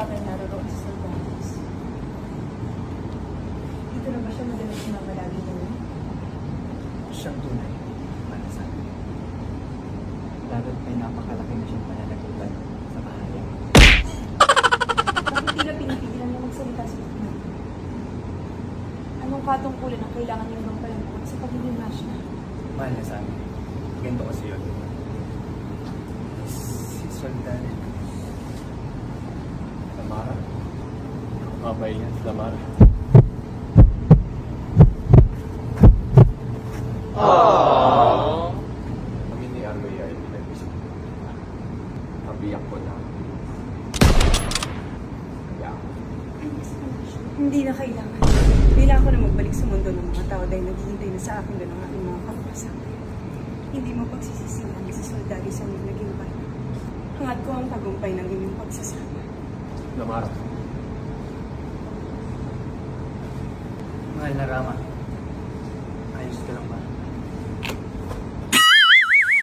bagay naroon sa Salvados. Dito na ba siya madalas sumamalagi doon? Siyang tunay para sa akin. Lalo't may napakalaki na siyang pananagutan sa bahaya. Bakit tila pinipigilan niya magsalita sa ito? Anong katungkulan ang kailangan niyong gampanan bukod sa pagiging masya? Mahal na sa amin. Ganito kasi yun. Si Sultan. Lamara? Mabay yan, Lamara. Kami ni Arloy ay pinag-isip. Kabiyak ko na. Kaya ako. Hindi na kailangan. Bila ako na magbalik sa mundo ng mga tao dahil naghihintay na sa akin doon ang aking mga kapasama. Hindi mo pagsisisihan si Soldado sa mga naging bayan. Hangad ko ang tagumpay ng inyong pagsasama. Lamara. Mahal na Rama. Ayos ka lang ba?